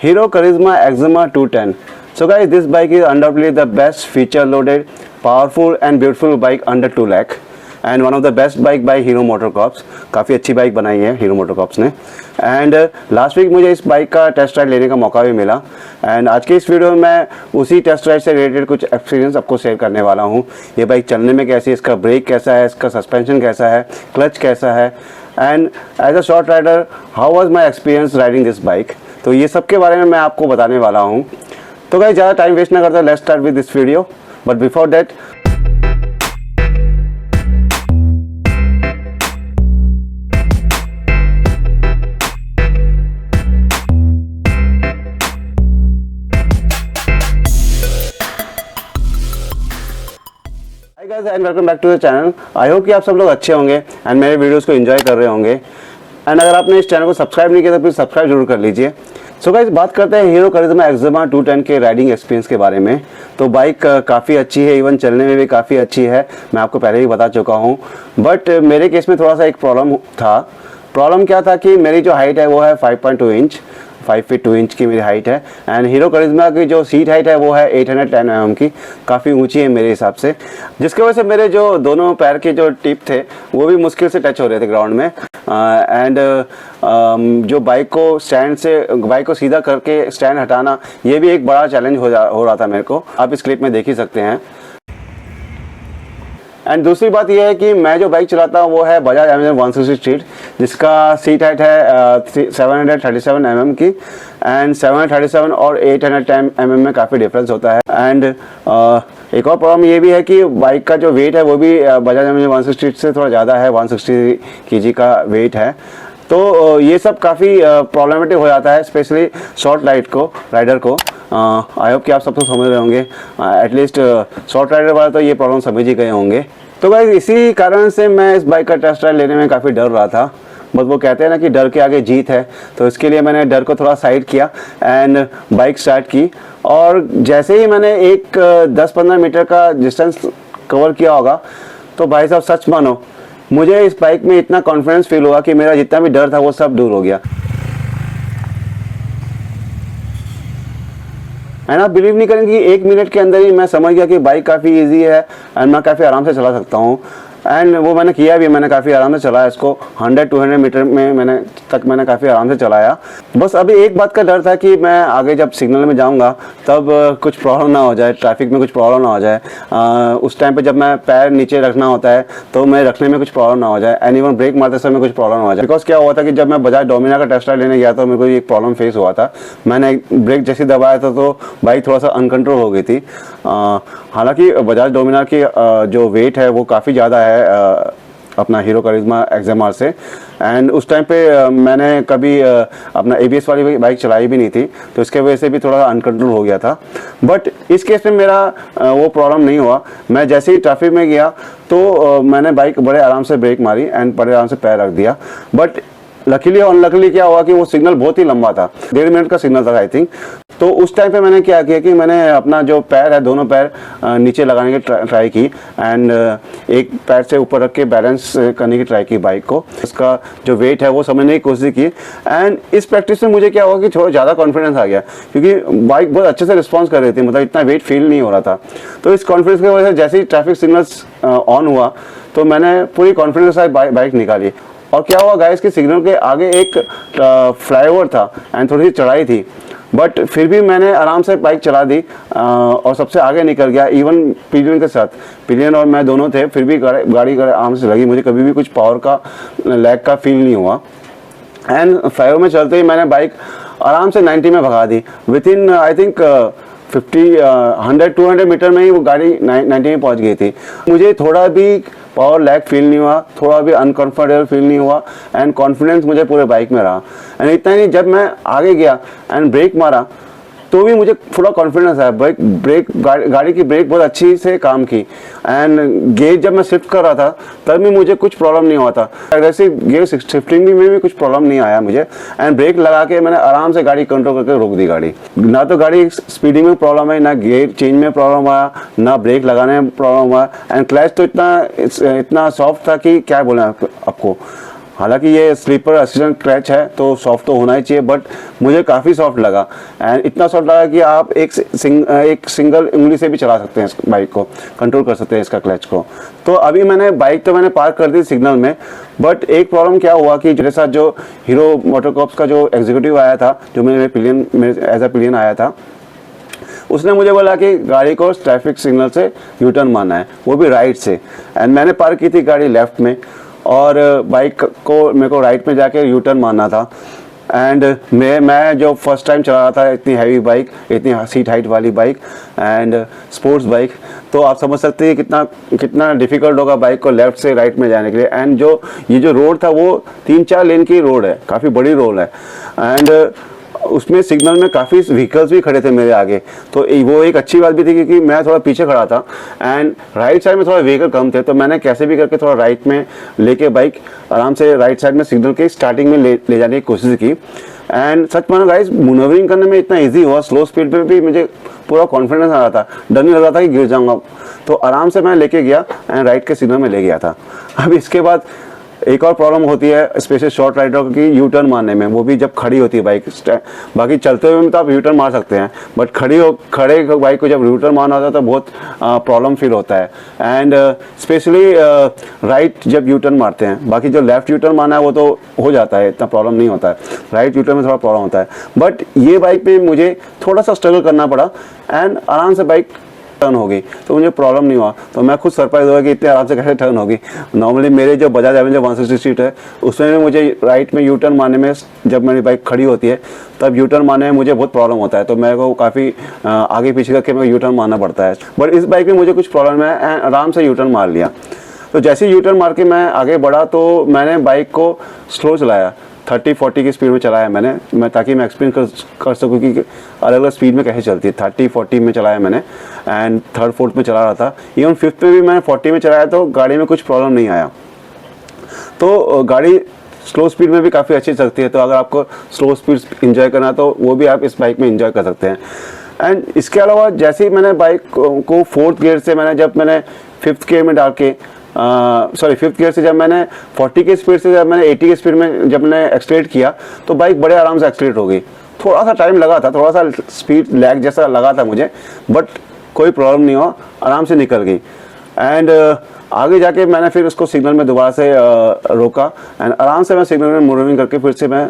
Hero Charisma Exima 210. So guys, this bike is undoubtedly the best feature loaded, powerful and beautiful bike under 2 lakh and one of the best bike by Hero MotoCorp. काफ़ी अच्छी bike बनाई है Hero MotoCorp ने. And last week मुझे इस bike का test ride लेने का मौका भी मिला एंड आज के इस वीडियो में मैं उसी टेस्ट राइड से रिलेटेड कुछ एक्सपीरियंस आपको शेयर करने वाला हूँ. ये बाइक चलने में कैसी है, इसका ब्रेक कैसा है, इसका सस्पेंशन कैसा है, क्लच कैसा है and as a short rider how was my experience riding this bike. तो ये सब के बारे में मैं आपको बताने वाला हूँ. तो गाइस ज़्यादा टाइम वेस्ट ना करते, let's start with this video. But before that guys and welcome back to the channel. I hope कि आप सब लोग अच्छे होंगे एंड मेरे वीडियोस को एंजॉय कर रहे होंगे. एंड अगर आपने इस चैनल को सब्सक्राइब नहीं किया तो प्लीज़ सब्सक्राइब जरूर कर लीजिए. सो गाइस बात करते हैं हीरो करिश्मा एक्सिमा 210 के राइडिंग एक्सपीरियंस के बारे में. तो बाइक काफ़ी अच्छी है, इवन चलने में भी काफ़ी अच्छी है, मैं आपको पहले ही बता चुका हूँ. बट मेरे केस में थोड़ा सा एक प्रॉब्लम था. प्रॉब्लम क्या था कि मेरी जो हाइट है वो है 5.2 इंच, 5 फीट 2 इंच की मेरी हाइट है एंड हीरो करिश्मा की जो सीट हाइट है वो है 810 mm की, काफ़ी ऊंची है मेरे हिसाब से, जिसकी वजह से मेरे जो दोनों पैर के जो टिप थे वो भी मुश्किल से टच हो रहे थे ग्राउंड में. एंड जो बाइक को सीधा करके स्टैंड हटाना ये भी एक बड़ा चैलेंज हो रहा था मेरे को. आप इस क्लिप में देख ही सकते हैं. एंड दूसरी बात यह है कि मैं जो बाइक चलाता हूँ वो है बजाज एमेजन 160 स्ट्रीट, जिसका सीट हाइट है 737 mm की एंड 737 और 810 mm में काफ़ी डिफरेंस होता है. एंड एक और प्रॉब्लम ये भी है कि बाइक का जो वेट है वो भी बजाज एमेजन 160 स्ट्रीट से थोड़ा ज़्यादा है, 160 kg का वेट है. तो ये सब काफ़ी प्रॉब्लमेटिक हो जाता है, स्पेशली शॉर्ट राइडर को. आई होप कि आप सब तो समझ रहे होंगे, एटलीस्ट शॉर्ट राइडर वाले तो ये प्रॉब्लम समझ ही गए होंगे. तो गाइस इसी कारण से मैं इस बाइक का टेस्ट राइड लेने में काफ़ी डर रहा था. बस वो कहते हैं ना कि डर के आगे जीत है, तो इसके लिए मैंने डर को थोड़ा साइड किया एंड बाइक स्टार्ट की. और जैसे ही मैंने एक 10-15 मीटर का डिस्टेंस कवर किया होगा तो भाई साहब सच मानो मुझे इस बाइक में इतना कॉन्फिडेंस फील हुआ कि मेरा जितना भी डर था वो सब दूर हो गया. एंड आप बिलीव नहीं करेंगे कि 1 मिनट के अंदर ही मैं समझ गया कि बाइक काफ़ी इजी है एंड मैं काफ़ी आराम से चला सकता हूँ. एंड वो मैंने किया भी, मैंने काफ़ी आराम से चलाया इसको. 100-200 मीटर में मैंने काफ़ी आराम से चलाया. बस अभी एक बात का डर था कि मैं आगे जब सिग्नल में जाऊंगा तब कुछ प्रॉब्लम ना हो जाए, ट्रैफिक में कुछ प्रॉब्लम ना हो जाए. उस टाइम पे जब मैं पैर नीचे रखना होता है तो मैं रखने में कुछ प्रॉब्लम ना हो जाए एंड इवन ब्रेक मारते समय कुछ प्रॉब्लम ना हो जाए. बिकॉज क्या हुआ था कि जब मैं बजाज डोमिनार का टेस्ट राइड लेने गया तो मेरे को एक प्रॉब्लम फेस हुआ था. मैंने ब्रेक जैसे दबाया था तो बाइक थोड़ा सा अनकंट्रोल हो गई थी. हालांकि बजाज डोमिनार की जो वेट है वो काफ़ी ज़्यादा है अपना हीरो करिश्मा एक्सिमा से. एंड उस टाइम पे मैंने कभी अपना ABS वाली बाइक चलाई भी नहीं थी, तो इसके वजह से भी थोड़ा अनकंट्रोल हो गया था. बट इस केस में मेरा वो प्रॉब्लम नहीं हुआ. मैं जैसे ही ट्रैफिक में गया तो मैंने बाइक बड़े आराम से ब्रेक मारी एंड बड़े आराम से पैर रख दिया. बट लकीली और अनलकीली क्या हुआ कि वो सिग्नल बहुत ही लंबा था, 1.5 मिनट का सिग्नल था आई थिंक. तो उस टाइम पे मैंने क्या किया कि मैंने अपना जो पैर है दोनों पैर नीचे लगाने की ट्राई की एंड एक पैर से ऊपर रख के बैलेंस करने की ट्राई की बाइक को. उसका जो वेट है वो समझने की कोशिश की एंड इस प्रैक्टिस में मुझे क्या हुआ कि थोड़ा ज़्यादा कॉन्फिडेंस आ गया, क्योंकि बाइक बहुत अच्छे से रिस्पॉन्स कर रही थी, मतलब इतना वेट फील नहीं हो रहा था. तो इस कॉन्फिडेंस की वजह से जैसे ही ट्रैफिक सिग्नल्स ऑन हुआ तो मैंने पूरी कॉन्फिडेंस के साथ बाइक निकाली. और क्या हुआ गाइस कि सिग्नल के आगे एक फ्लाईओवर था एंड थोड़ी सी चढ़ाई थी, बट फिर भी मैंने आराम से बाइक चला दी और सबसे आगे निकल गया. इवन पिलियन के साथ, पिलियन और मैं दोनों थे, फिर भी गाड़ी आराम से लगी. मुझे कभी भी कुछ पावर का लैग का फील नहीं हुआ. एंड फ्लाईओवर में चलते ही मैंने बाइक आराम से 90 में भगा दी. Within I think 100-200 metre में ही वो गाड़ी 90 में पहुंच गई थी. मुझे थोड़ा भी पावर लैग फील नहीं हुआ, थोड़ा भी अनकंफर्टेबल फील नहीं हुआ एंड कॉन्फिडेंस मुझे पूरे बाइक में रहा. एंड इतना नहीं, जब मैं आगे गया एंड ब्रेक मारा तो भी मुझे थोड़ा कॉन्फिडेंस आया. गाड़ी की ब्रेक बहुत अच्छी से काम की एंड गेयर जब मैं शिफ्ट कर रहा था तब भी मुझे कुछ प्रॉब्लम नहीं हुआ था. एग्रेसिव गेयर शिफ्टिंग में भी कुछ प्रॉब्लम नहीं आया मुझे. एंड ब्रेक लगा के मैंने आराम से गाड़ी कंट्रोल करके रोक दी गाड़ी. ना तो गाड़ी स्पीडिंग में प्रॉब्लम है, ना गेयर चेंज में प्रॉब्लम आया, ना ब्रेक लगाने में प्रॉब्लम आया. एंड क्लच तो इतना सॉफ्ट था कि क्या बोलें आपको. हालांकि ये स्लीपर असिस्टेंट क्लच है तो सॉफ्ट तो होना ही चाहिए, बट मुझे काफ़ी सॉफ्ट लगा। एंड इतना सॉफ्ट लगा कि आप एक सिंगल उंगली से भी चला सकते हैं इस बाइक को, कंट्रोल कर सकते हैं इसका क्लच को। तो अभी बाइक तो मैंने पार्क कर दी सिग्नल में, बट एक प्रॉब्लम क्या हुआ कि मेरे साथ जो हीरो मोटोकॉर्प्स का जो एग्जीक्यूटिव आया था, जो मेरे एज अ पिलियन आया था, उसने मुझे बोला कि गाड़ी को ट्रैफिक सिग्नल से यू टर्न मारना है, वो भी राइट से। एंड मैंने पार्क की थी गाड़ी लेफ्ट में, और बाइक को मेरे को राइट में जाके यू टर्न मारना था। एंड मैं जो फर्स्ट टाइम चला रहा था इतनी हैवी बाइक, इतनी सीट हाइट वाली बाइक एंड स्पोर्ट्स बाइक, तो आप समझ सकते हैं कितना डिफिकल्ट होगा बाइक को लेफ्ट से राइट में जाने के लिए। एंड ये जो रोड था वो 3-4 लेन की रोड है, काफ़ी बड़ी रोड है। एंड उसमें सिग्नल में काफ़ी व्हीकल्स भी खड़े थे मेरे आगे, तो वो एक अच्छी बात भी थी क्योंकि मैं थोड़ा पीछे खड़ा था एंड राइट साइड में थोड़ा व्हीकल कम थे, तो मैंने कैसे भी करके थोड़ा राइट में लेके बाइक आराम से राइट साइड में सिग्नल के स्टार्टिंग में ले जाने की कोशिश की। एंड सच मानो गाइस, मैनूवरिंग करने में इतना ईजी हुआ, स्लो स्पीड पे भी मुझे पूरा कॉन्फिडेंस आ रहा था, डर नहीं लग रहा था कि गिर जाऊंगा। तो आराम से मैं लेके गया एंड राइट के सिग्नल में ले गया था। अब इसके बाद एक और प्रॉब्लम होती है स्पेशली शॉर्ट राइडर की यू टर्न मारने में, वो भी जब खड़ी होती है बाइक। बाकी चलते हुए में तो आप यू टर्न मार सकते हैं, बट खड़े बाइक को जब यू टर्न मारना होता है तो बहुत प्रॉब्लम फील होता है। एंड स्पेशली राइट जब यू टर्न मारते हैं, बाकी जो लेफ्ट यू टर्न मारना है वो तो हो जाता है, इतना प्रॉब्लम नहीं होता है, राइट यू टर्न में थोड़ा प्रॉब्लम होता है। बट ये बाइक पे मुझे थोड़ा सा स्ट्रगल करना पड़ा एंड आराम से बाइक टर्न होगी, तो मुझे प्रॉब्लम नहीं हुआ। तो मैं खुद सरप्राइज हुआ कि इतने आराम से कैसे टर्न होगी। नॉर्मली मेरे जो बजाज एवेंजर 160 सीट है उसमें भी मुझे राइट में यू टर्न मारने में, जब मेरी बाइक खड़ी होती है तब यू टर्न मारने में मुझे बहुत प्रॉब्लम होता है, तो मेरे को काफ़ी आगे पीछे करके मेरे को यू टर्न मारना पड़ता है। बट इस बाइक में मुझे कुछ प्रॉब्लम है एंड आराम से यू टर्न मार लिया। तो जैसे यू टर्न मार के मैं आगे बढ़ा तो मैंने बाइक को स्लो चलाया, 30-40 की स्पीड में चलाया मैं ताकि मैं एक्सपीरियंस कर सकूँ कि अलग अलग स्पीड में कैसे चलती है। 30-40 में चलाया मैंने एंड 3rd-4th में चला रहा था, इवन 5th में भी मैंने 40 में चलाया तो गाड़ी में कुछ प्रॉब्लम नहीं आया। तो गाड़ी स्लो स्पीड में भी काफ़ी अच्छी चलती है, तो अगर आपको स्लो स्पीड इंजॉय करना है तो वो भी आप इस बाइक में इंजॉय कर सकते हैं। एंड इसके अलावा जैसे ही मैंने बाइक को 4th गियर से जब मैंने 5th गियर में डाल के 5th गियर से जब मैंने 40 की स्पीड से जब मैंने 80 की स्पीड में जब मैंने एक्सलेट किया तो बाइक बड़े आराम से एक्सलेट हो गई। थोड़ा सा टाइम लगा था, थोड़ा सा स्पीड लैग जैसा लगा था मुझे, बट कोई प्रॉब्लम नहीं हुआ, आराम से निकल गई। एंड आगे जाके मैंने फिर उसको सिग्नल में दोबारा से रोका एंड आराम से मैं सिग्नल में मूविंग करके फिर से मैं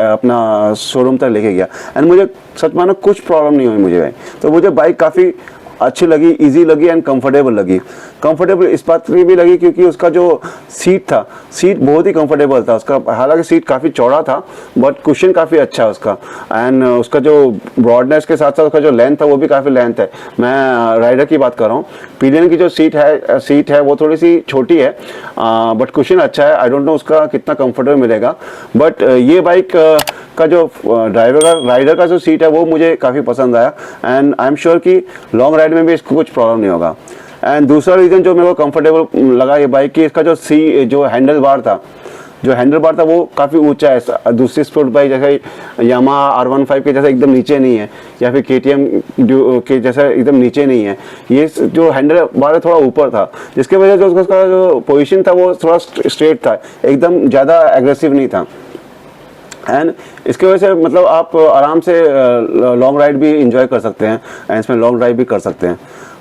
अपना शोरूम तक लेके गया एंड मुझे सच मानो कुछ प्रॉब्लम नहीं हुई मुझे। तो मुझे बाइक काफ़ी अच्छी लगी, इजी लगी एंड कंफर्टेबल लगी। कंफर्टेबल इस बात की भी लगी क्योंकि उसका जो सीट बहुत ही कंफर्टेबल था उसका। हालांकि सीट काफ़ी चौड़ा था बट कुशन काफ़ी अच्छा है उसका एंड उसका जो ब्रॉडनेस के साथ साथ उसका जो लेंथ है वो भी काफ़ी लेंथ है। मैं राइडर की बात कर रहा हूँ। पिलियन की जो सीट है वो थोड़ी सी छोटी है बट कुशन अच्छा है। आई डोंट नो उसका कितना कंफर्टेबल मिलेगा, बट ये बाइक का जो राइडर का जो सीट है वो मुझे काफ़ी पसंद आया एंड आई एम श्योर कि लॉन्ग राइड में भी इसको कुछ प्रॉब्लम नहीं होगा। एंड दूसरा रीज़न जो मेरे को कंफर्टेबल लगा ये बाइक की, इसका जो हैंडल बार था वो काफ़ी ऊंचा है। दूसरी स्पोर्ट बाइक जैसे यामाहा R15 के जैसे एकदम नीचे नहीं है या फिर KTM के जैसा एकदम नीचे नहीं है। ये जो हैंडल बार है थोड़ा ऊपर था, जिसके वजह से उसका जो पोजीशन था वो थोड़ा स्ट्रेट था, एकदम ज़्यादा एग्रेसिव नहीं था। एंड इसकी वजह से मतलब आप आराम से लॉन्ग राइड भी इंजॉय कर सकते हैं एंड इसमें लॉन्ग ड्राइव भी कर सकते हैं।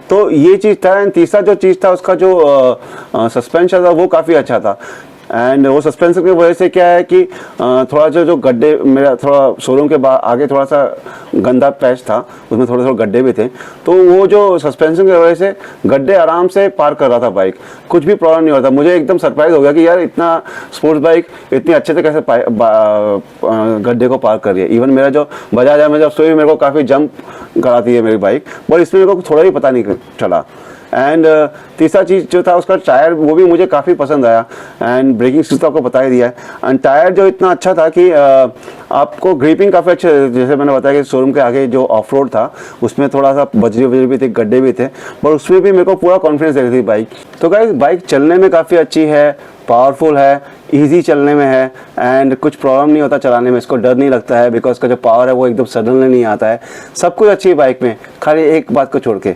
तो ये चीज़ था। एंड तीसरा जो चीज़ था उसका जो सस्पेंशन था वो काफ़ी अच्छा था एंड वो सस्पेंशन की वजह से क्या है कि थोड़ा जो गड्ढे, मेरा थोड़ा शोरूम के आगे थोड़ा सा गंदा पैच था, उसमें थोड़े थोड़े गड्ढे भी थे, तो वो जो सस्पेंशन की वजह से गड्ढे आराम से पार कर रहा था बाइक, कुछ भी प्रॉब्लम नहीं होता। मुझे एकदम सरप्राइज हो गया कि यार इतना स्पोर्ट्स बाइक इतनी अच्छे से कैसे गड्ढे को पार कर रही है। इवन मेरा जो बजाज है जब सोई मेरे को काफ़ी जंप कराती है मेरी बाइक, बट इसमें मेरे को थोड़ा भी पता नहीं चला। एंड तीसरा चीज़ जो था उसका टायर, वो भी मुझे काफ़ी पसंद आया एंड ब्रेकिंग सिस्टम आपको बता ही दिया है। एंड टायर जो इतना अच्छा था कि आपको ग्रिपिंग काफ़ी अच्छे, जैसे मैंने बताया कि शोरूम के आगे जो ऑफ रोड था उसमें थोड़ा सा बजरी भी थे, गड्ढे भी थे, पर उसमें भी मेरे को पूरा कॉन्फिडेंस दे रही थी बाइक। तो गाइस बाइक चलने में काफ़ी अच्छी है, पावरफुल है, इजी चलने में है एंड कुछ प्रॉब्लम नहीं होता चलाने में, इसको डर नहीं लगता है बिकॉज का जो पावर है वो एकदम सडनली नहीं आता है। सब कुछ अच्छी है बाइक में, खाली एक बात को छोड़ के,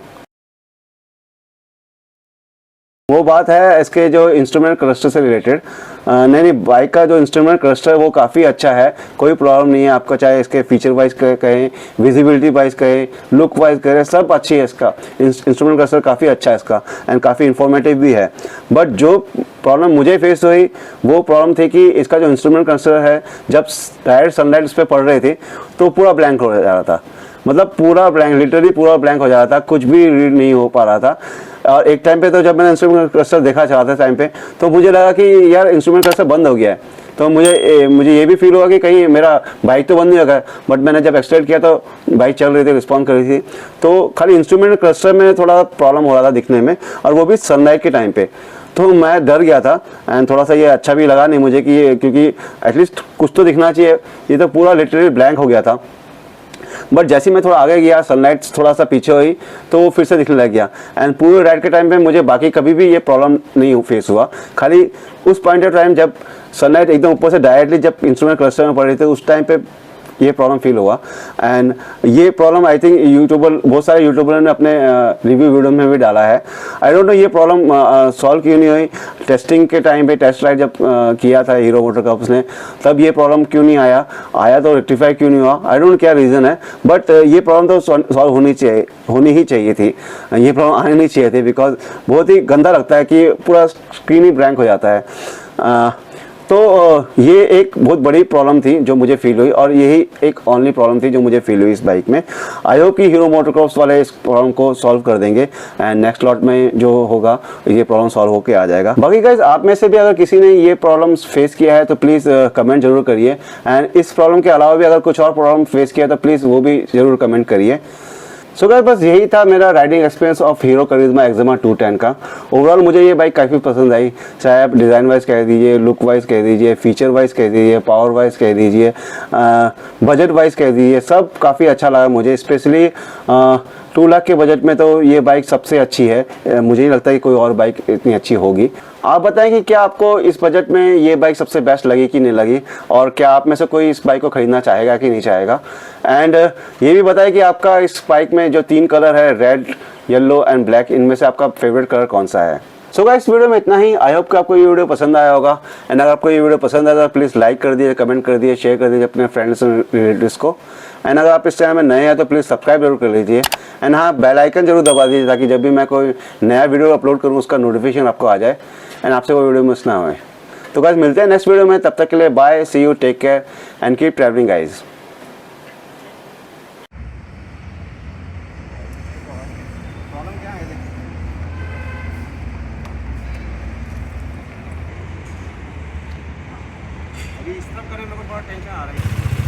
वो बात है इसके जो इंस्ट्रूमेंट क्लस्टर से रिलेटेड, नहीं बाइक का जो इंस्ट्रूमेंट क्लस्टर है वो काफ़ी अच्छा है, कोई प्रॉब्लम नहीं है आपका, चाहे इसके फीचर वाइज कहें, विजिबिलिटी वाइज कहें, लुक वाइज कहें, सब अच्छी है इसका इंस्ट्रूमेंट क्लस्टर, काफ़ी अच्छा है इसका एंड काफ़ी इन्फॉर्मेटिव भी है। बट जो प्रॉब्लम मुझे फेस हुई वो प्रॉब्लम थी कि इसका जो इंस्ट्रूमेंट क्लस्टर है, जब डायरेक्ट सनलाइट उस पर पड़ रही थी तो पूरा ब्लैंक हो जा रहा था, मतलब पूरा ब्लैंक, लिटरली पूरा ब्लैंक हो जा रहा था, कुछ भी रीड नहीं हो पा रहा था। और एक टाइम पे तो जब मैंने इंस्ट्रूमेंट क्लस्टर देखा चलाते टाइम पे, तो मुझे लगा कि यार इंस्ट्रूमेंट क्लस्टर बंद हो गया है। तो मुझे ये भी फील हुआ कि कहीं मेरा बाइक तो बंद नहीं होगा, बट मैंने जब एक्सटेंड किया तो बाइक चल रही थी, रिस्पॉन्ड कर रही थी। तो खाली इंस्ट्रूमेंट क्लस्टर में थोड़ा प्रॉब्लम हो रहा था दिखने में, और वो भी सनलाइट के टाइम पे। तो मैं डर गया था एंड थोड़ा सा ये अच्छा भी लगा नहीं मुझे कि ये, क्योंकि एटलीस्ट कुछ तो दिखना चाहिए, ये तो पूरा लिटरली ब्लैंक हो गया था। बट जैसे मैं थोड़ा आगे गया, सनलाइट थोड़ा सा पीछे हुई, तो वो फिर से दिखने लग गया। एंड पूरे राइड के टाइम पे मुझे बाकी कभी भी ये प्रॉब्लम नहीं फेस हुआ, खाली उस पॉइंट ऑफ टाइम जब सनलाइट एकदम ऊपर से डायरेक्टली जब इंस्ट्रूमेंट क्लस्टर में पड़ रही थी, उस टाइम पे ये प्रॉब्लम फील हुआ। एंड ये प्रॉब्लम आई थिंक बहुत सारे यूट्यूबर ने अपने रिव्यू वीडियो में भी डाला है। आई डोंट नो ये प्रॉब्लम सॉल्व क्यों नहीं हुई। टेस्टिंग के टाइम पे टेस्ट राइड जब किया था हीरो मोटोकॉर्प्स ने, तब ये प्रॉब्लम क्यों नहीं आया तो रेक्टिफाई क्यों नहीं हुआ, आई डोंट क्या रीज़न है। बट ये प्रॉब्लम तो सॉल्व होनी ही चाहिए थी, ये प्रॉब्लम आनी नहीं चाहिए थी, बिकॉज बहुत ही गंदा लगता है कि पूरा स्क्रीन ही ब्लैंक हो जाता है। तो ये एक बहुत बड़ी प्रॉब्लम थी जो मुझे फील हुई, और यही एक ओनली प्रॉब्लम थी जो मुझे फील हुई इस बाइक में। आई होप कि हीरो मोटोकॉर्प्स वाले इस प्रॉब्लम को सॉल्व कर देंगे एंड नेक्स्ट लॉट में जो होगा ये प्रॉब्लम सॉल्व होके आ जाएगा। बाकी गाइस, आप में से भी अगर किसी ने ये प्रॉब्लम फेस किया है तो प्लीज़ कमेंट जरूर करिए, एंड इस प्रॉब्लम के अलावा भी अगर कुछ और प्रॉब्लम फेस किया तो प्लीज़ वो भी जरूर कमेंट करिए। सो गाइस, बस यही था मेरा राइडिंग एक्सपीरियंस ऑफ हीरो करिश्मा एक्सिमा 210 का। ओवरऑल मुझे ये बाइक काफ़ी पसंद आई, चाहे आप डिज़ाइन वाइज कह दीजिए, लुक वाइज कह दीजिए, फीचर वाइज कह दीजिए, पावर वाइज कह दीजिए, बजट वाइज कह दीजिए, सब काफ़ी अच्छा लगा मुझे। स्पेशली 2 लाख के बजट में तो ये बाइक सबसे अच्छी है, मुझे नहीं लगता कि कोई और बाइक इतनी अच्छी होगी। आप बताएं कि क्या आपको इस बजट में ये बाइक सबसे बेस्ट लगी कि नहीं लगी, और क्या आप में से कोई इस बाइक को खरीदना चाहेगा कि नहीं चाहेगा। एंड ये भी बताएं कि आपका इस बाइक में जो 3 कलर है, रेड, येलो एंड ब्लैक, इनमें से आपका फेवरेट कलर कौन सा है। सो गाइस, वीडियो में इतना ही। आई होप कि आपको ये वीडियो पसंद आया होगा, एंड अगर आपको ये वीडियो पसंद आया तो प्लीज़ लाइक कर दीजिए, कमेंट कर दीजिए, शेयर कर दीजिए अपने फ्रेंड्स और रिलेटिव्स को। एंड अगर आप इस चैनल में नए हैं तो प्लीज़ सब्सक्राइब जरूर कर लीजिए, एंड हाँ, बेल आइकन जरूर दबा दीजिए ताकि जब भी मैं कोई नया वीडियो अपलोड करूँ उसका नोटिफिकेशन आपको आ जाए एंड आपसे कोई वीडियो मिस ना हो। तो गाइस, मिलते हैं नेक्स्ट वीडियो में, तब तक के लिए bye, see you, take care and keep travelling guys. अभी इस तरफ करने में थोड़ा टेंशन आ रही है।